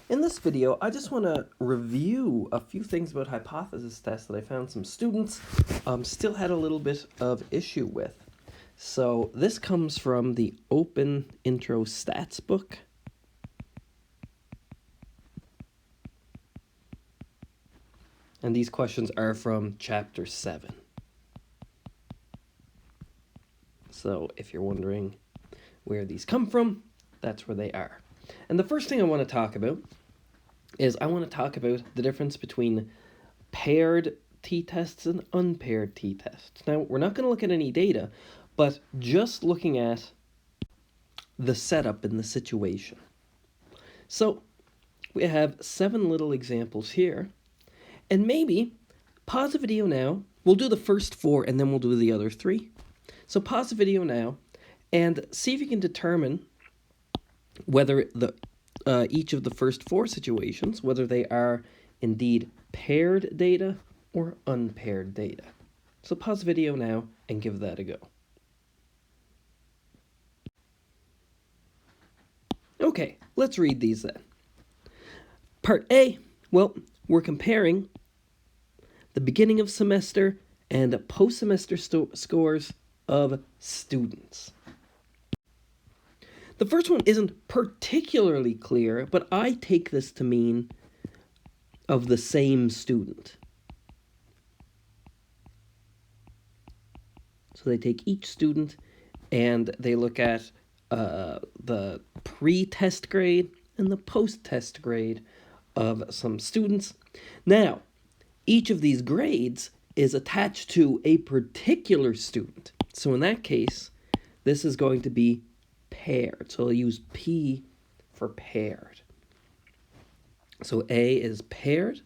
In this video, I just want to review a few things about hypothesis tests that I found some students still had a little bit of issue with. So this comes from the Open Intro Stats book. And these questions are from Chapter 7. So if you're wondering where these come from, that's where they are. And the first thing I want to talk about is I want to talk about the difference between paired t-tests and unpaired t-tests. Now, we're not going to look at any data, but just looking at the setup and the situation. So we have 7 little examples here, and maybe pause the video now. We'll do the first 4 and then we'll do the other 3. So pause the video now and see if you can determine whether each of the first 4 situations, whether they are indeed paired data or unpaired data. So pause the video now and give that a go. Okay, let's read these then. Part A, well, we're comparing the beginning of semester and post-semester scores of students. The first one isn't particularly clear, but I take this to mean of the same student. So they take each student and they look at the pre-test grade and the post-test grade of some students. Now, each of these grades is attached to a particular student. So in that case, this is going to be paired. So I'll use P for paired. So A is paired.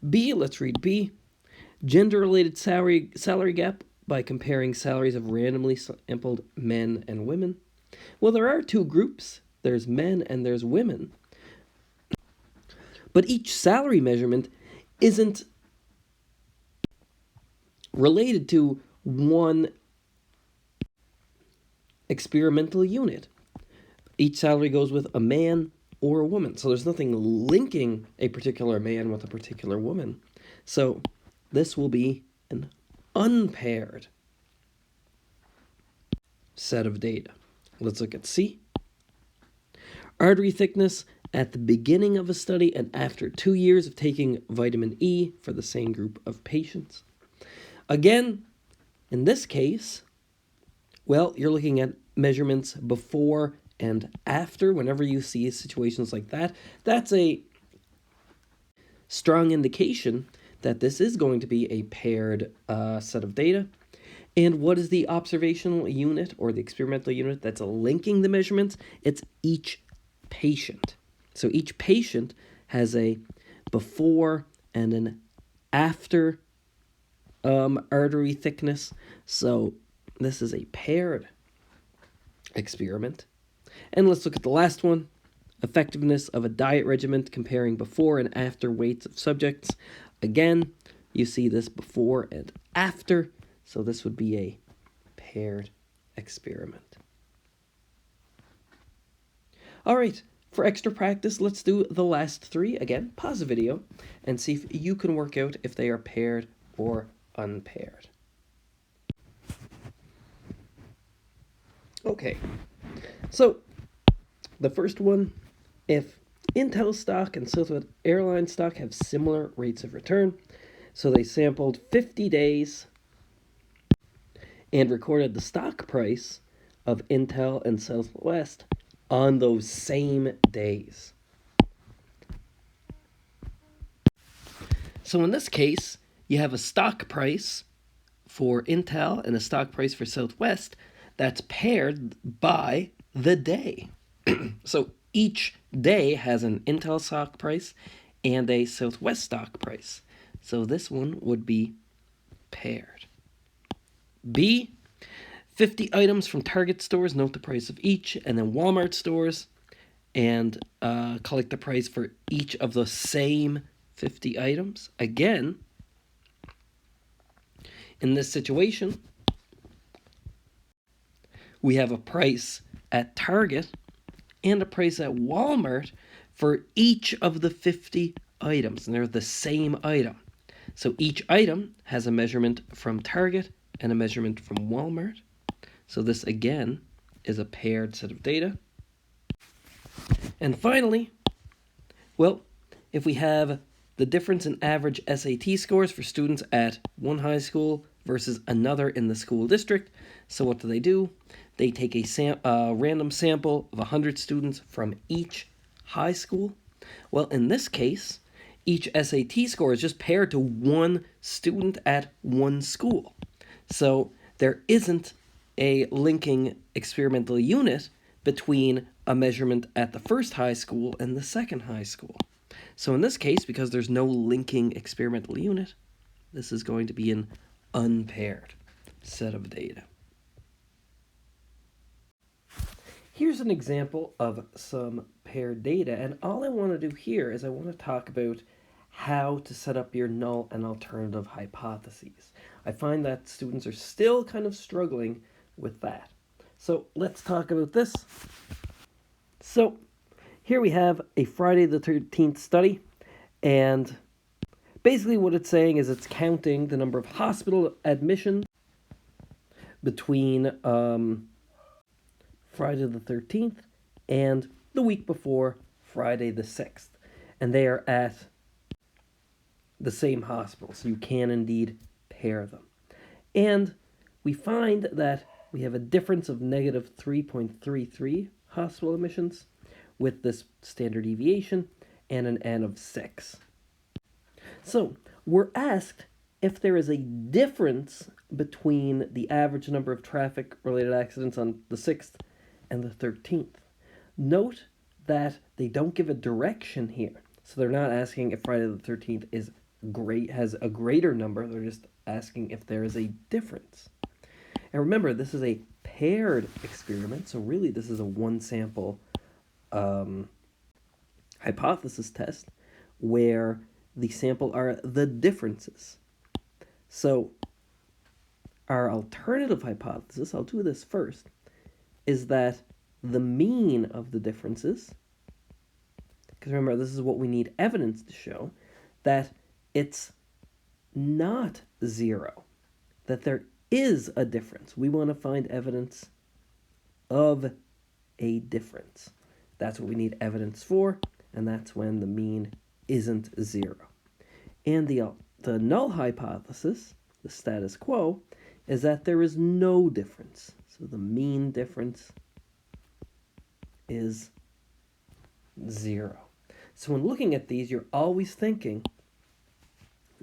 B, let's read B. Gender-related salary gap by comparing salaries of randomly sampled men and women. Well, there are 2 groups. There's men and there's women. But each salary measurement isn't related to one experimental unit. Each salary goes with a man or a woman. So there's nothing linking a particular man with a particular woman. So this will be an unpaired set of data. Let's look at C. Artery thickness at the beginning of a study and after 2 years of taking vitamin E for the same group of patients. Again, in this case, well, you're looking at measurements before and after. Whenever you see situations like that, that's a strong indication that this is going to be a paired set of data. And what is the observational unit or the experimental unit that's linking the measurements? It's each patient. So each patient has a before and an after artery thickness. So this is a paired experiment. And let's look at the last one. Effectiveness of a diet regimen comparing before and after weights of subjects. Again, you see this before and after. So this would be a paired experiment. All right, for extra practice, let's do the last 3. Again, pause the video and see if you can work out if they are paired or unpaired. Okay, so the first one, if Intel stock and Southwest Airlines stock have similar rates of return, so they sampled 50 days and recorded the stock price of Intel and Southwest on those same days. So in this case, you have a stock price for Intel and a stock price for Southwest that's paired by the day. So each day has an Intel stock price and a Southwest stock price. So this one would be paired. B, 50 items from Target stores, note the price of each, and then Walmart stores, and collect the price for each of the same 50 items. Again, in this situation, we have a price at Target and a price at Walmart for each of the 50 items, and they're the same item. So each item has a measurement from Target and a measurement from Walmart. So this again is a paired set of data. And finally, well, if we have the difference in average SAT scores for students at one high school versus another in the school district, so what do? They take a random sample of 100 students from each high school. Well, in this case, each SAT score is just paired to one student at one school. So there isn't a linking experimental unit between a measurement at the first high school and the second high school. So in this case, because there's no linking experimental unit, this is going to be an unpaired set of data. Here's an example of some paired data, and all I want to do here is I want to talk about how to set up your null and alternative hypotheses. I find that students are still kind of struggling with that. So let's talk about this. So here we have a Friday the 13th study, and basically what it's saying is it's counting the number of hospital admissions between Friday the 13th and the week before Friday the 6th. And they are at the same hospital, so you can indeed pair them. And we find that we have a difference of negative 3.33 hospital admissions with this standard deviation and an N of 6. So we're asked if there is a difference between the average number of traffic-related accidents on the 6th and the 13th. Note that they don't give a direction here. So they're not asking if Friday the 13th has a greater number. They're just asking if there is a difference. And remember, this is a paired experiment, so really this is a one-sample hypothesis test where the sample are the differences. So our alternative hypothesis, I'll do this first, is that the mean of the differences, because remember, this is what we need evidence to show, that it's not 0, that there is a difference. We want to find evidence of a difference. That's what we need evidence for, and that's when the mean isn't 0. And the null hypothesis, the status quo, is that there is no difference. So the mean difference is 0. So when looking at these, you're always thinking,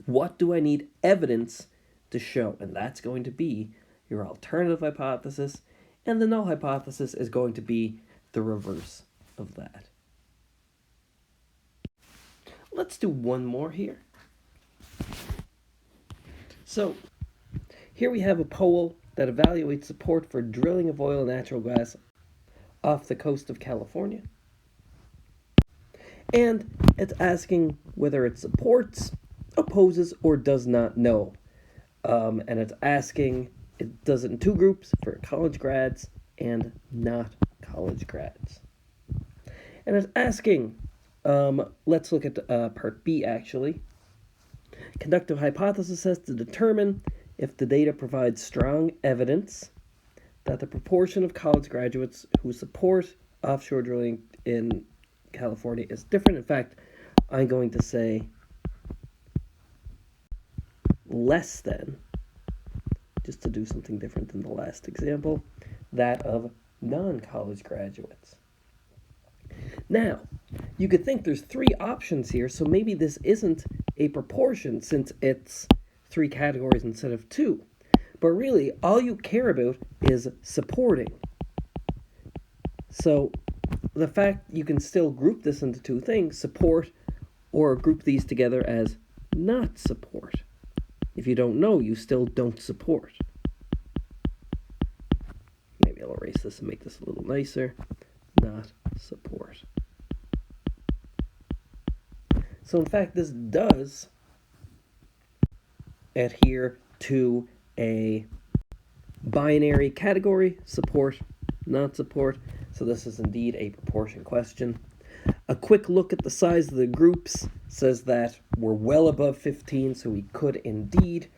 what do I need evidence to show? And that's going to be your alternative hypothesis, and the null hypothesis is going to be the reverse of that. Let's do one more here. So here we have a poll that evaluates support for drilling of oil and natural gas off the coast of California. And it's asking whether it supports, opposes, or does not know. And it's asking, it does it in two groups, for college grads and not college grads. And it's asking, let's look at part B actually. Conduct a hypothesis test to determine if the data provides strong evidence that the proportion of college graduates who support offshore drilling in California is different. In fact, I'm going to say less than, just to do something different than the last example, that of non-college graduates. Now, you could think there's 3 options here, so maybe this isn't a proportion since it's 3 categories instead of 2. But really, all you care about is supporting. So the fact you can still group this into 2 things, support, or group these together as not support. If you don't know, you still don't support. Maybe I'll erase this and make this a little nicer. Not support. So in fact, this does adhere to a binary category, support, not support. So this is indeed a proportion question. A quick look at the size of the groups says that we're well above 15, so we could indeed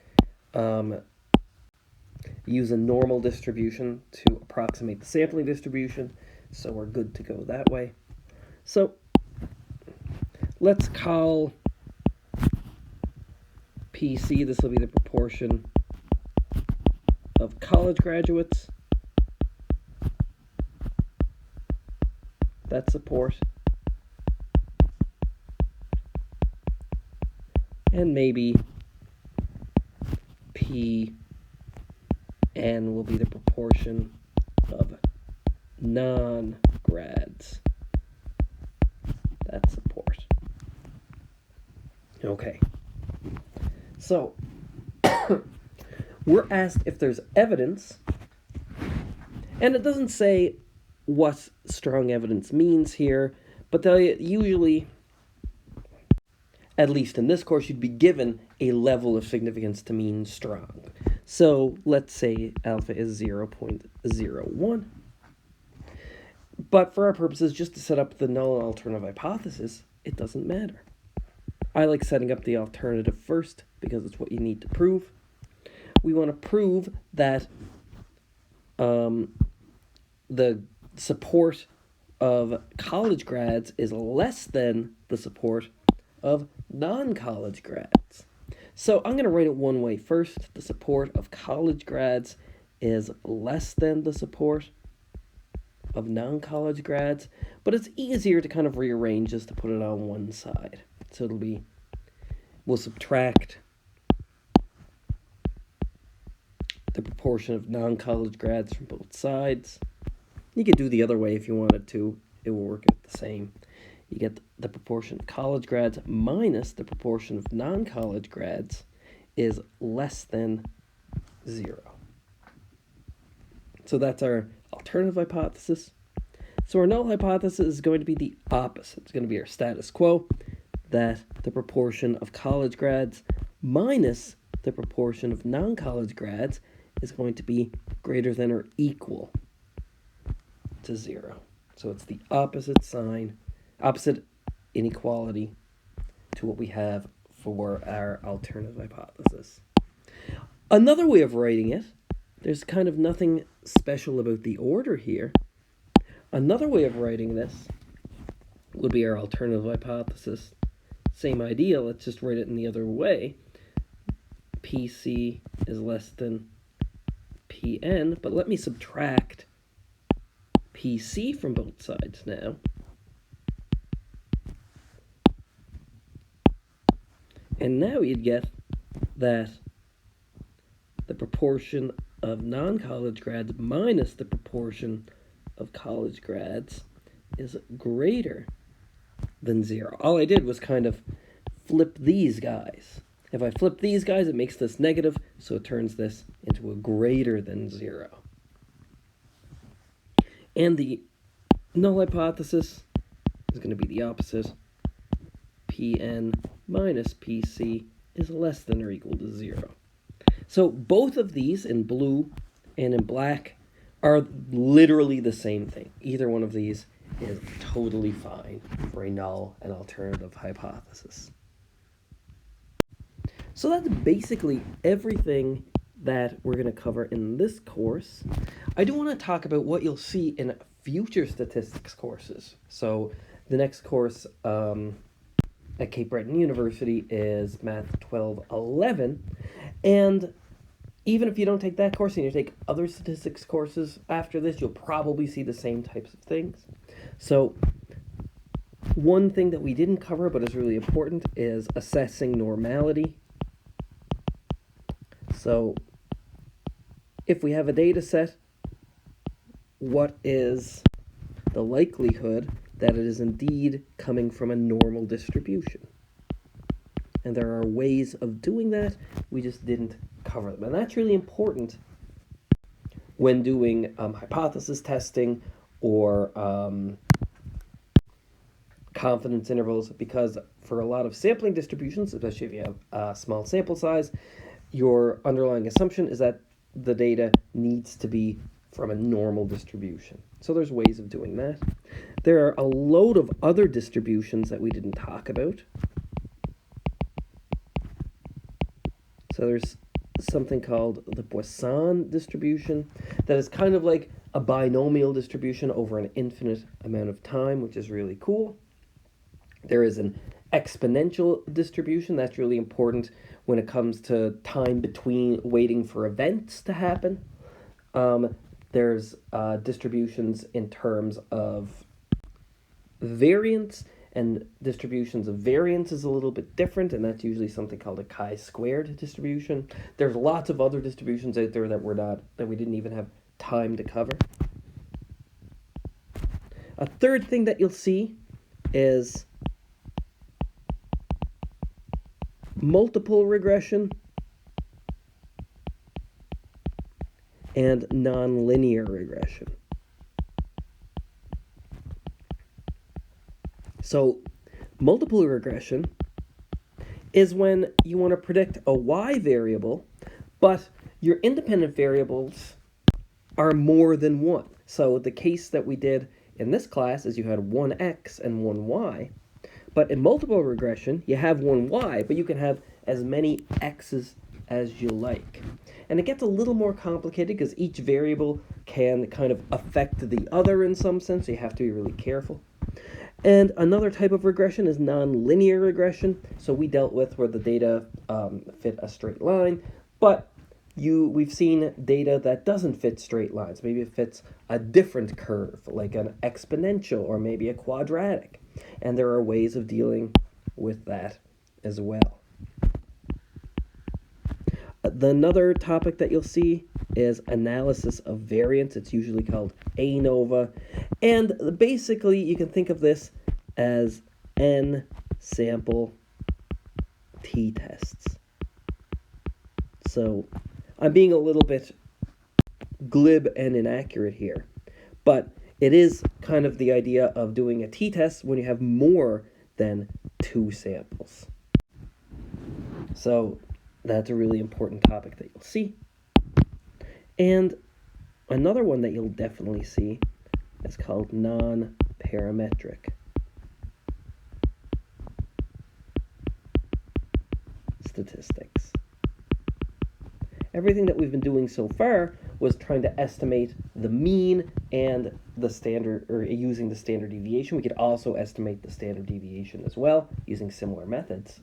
use a normal distribution to approximate the sampling distribution, so we're good to go that way. So let's call PC, this will be the proportion of college graduates that support, and maybe P N will be the proportion of non-grads that support. Okay, so we're asked if there's evidence, and it doesn't say what strong evidence means here, but they usually, at least in this course, you'd be given a level of significance to mean strong. So let's say alpha is 0.01. But for our purposes, just to set up the null and alternative hypothesis, it doesn't matter. I like setting up the alternative first because it's what you need to prove. We want to prove that the support of college grads is less than the support of non-college grads. So I'm going to write it one way first. The support of college grads is less than the support of non-college grads, but it's easier to kind of rearrange this to put it on one side. So it'll be, we'll subtract the proportion of non-college grads from both sides. You could do the other way if you wanted to. It will work out the same. You get the proportion of college grads minus the proportion of non-college grads is less than 0. So that's our alternative hypothesis. So our null hypothesis is going to be the opposite. It's going to be our status quo, that the proportion of college grads minus the proportion of non-college grads is going to be greater than or equal to 0. So it's the opposite sign, opposite inequality to what we have for our alternative hypothesis. Another way of writing it, there's kind of nothing special about the order here. Another way of writing this would be our alternative hypothesis. Same idea, let's just write it in the other way. PC is less than PN, but let me subtract PC from both sides now. And now you'd get that the proportion of non-college grads minus the proportion of college grads is greater than 0. All I did was kind of flip these guys. If I flip these guys, it makes this negative, so it turns this into a greater than 0. And the null hypothesis is going to be the opposite. Pn minus Pc is less than or equal to 0. So both of these, in blue and in black, are literally the same thing. Either one of these is totally fine for a null and alternative hypothesis. So that's basically everything that we're going to cover in this course. I do want to talk about what you'll see in future statistics courses. So the next course at Cape Breton University is Math 1211, and even if you don't take that course and you take other statistics courses after this, you'll probably see the same types of things. So one thing that we didn't cover but is really important is assessing normality. So if we have a data set, what is the likelihood that it is indeed coming from a normal distribution? And there are ways of doing that, we just didn't cover them. And that's really important when doing hypothesis testing or confidence intervals, because for a lot of sampling distributions, especially if you have a small sample size, your underlying assumption is that the data needs to be from a normal distribution. So there's ways of doing that. There are a load of other distributions that we didn't talk about. So there's something called the Poisson distribution that is kind of like a binomial distribution over an infinite amount of time, which is really cool. There is an exponential distribution that's really important when it comes to time between waiting for events to happen. There's distributions in terms of variance, and distributions of variance is a little bit different, and that's usually something called a chi-squared distribution. There's lots of other distributions out there that we didn't even have time to cover. A third thing that you'll see is multiple regression and nonlinear regression. So multiple regression is when you want to predict a y variable, but your independent variables are more than one. So the case that we did in this class is you had one x and one y, but in multiple regression, you have one y, but you can have as many x's as you like. And it gets a little more complicated because each variable can kind of affect the other in some sense, so you have to be really careful. And another type of regression is nonlinear regression. So we dealt with where the data fit a straight line, but we've seen data that doesn't fit straight lines. Maybe it fits a different curve, like an exponential or maybe a quadratic. And there are ways of dealing with that as well. Another topic that you'll see is analysis of variance. It's usually called ANOVA. And basically, you can think of this as n sample t-tests. So I'm being a little bit glib and inaccurate here, but it is kind of the idea of doing a t-test when you have more than 2 samples. So that's a really important topic that you'll see. And another one that you'll definitely see is called non-parametric statistics. Everything that we've been doing so far was trying to estimate the mean and the standard, or using the standard deviation. We could also estimate the standard deviation as well using similar methods.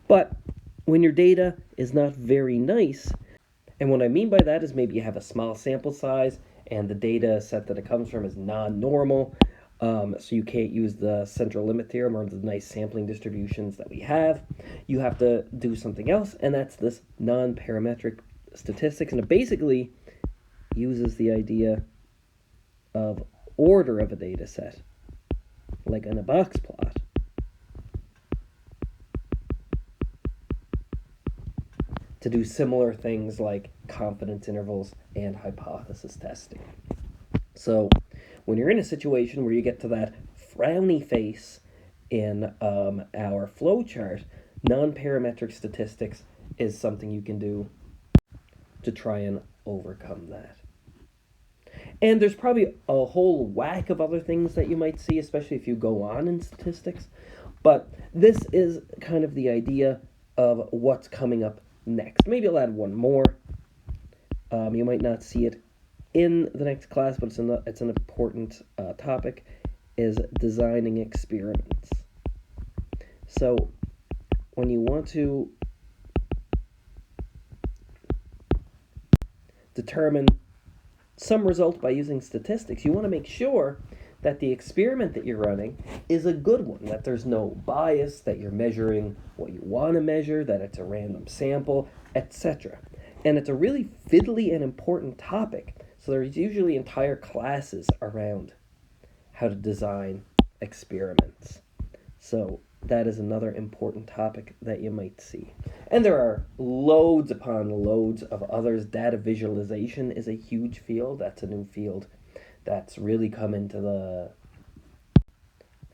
But when your data is not very nice, and what I mean by that is maybe you have a small sample size and the data set that it comes from is non-normal, so you can't use the central limit theorem or the nice sampling distributions that we have. You have to do something else, and that's this non-parametric statistics, and it basically uses the idea of order of a data set, like in a box plot. To do similar things like confidence intervals and hypothesis testing. So when you're in a situation where you get to that frowny face in our flowchart, non-parametric statistics is something you can do to try and overcome that. And there's probably a whole whack of other things that you might see, especially if you go on in statistics. But this is kind of the idea of what's coming up next. Maybe I'll add one more. You might not see it in the next class, but it's an important topic, is designing experiments. So when you want to determine some result by using statistics, you want to make sure that the experiment that you're running is a good one, that there's no bias, that you're measuring what you want to measure, that it's a random sample, etc. And it's a really fiddly and important topic, so there's usually entire classes around how to design experiments. So that is another important topic that you might see. And there are loads upon loads of others. Data visualization is a huge field. That's a new field that's really come into the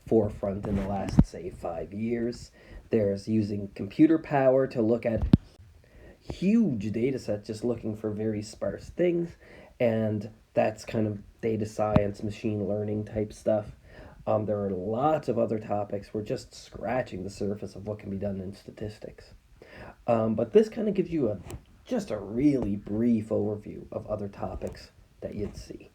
forefront in the last, say, 5 years. There's using computer power to look at huge data set just looking for very sparse things, and that's kind of data science, machine learning type stuff. There are lots of other topics. We're just scratching the surface of what can be done in statistics. But this kind of gives you just a really brief overview of other topics that you'd see.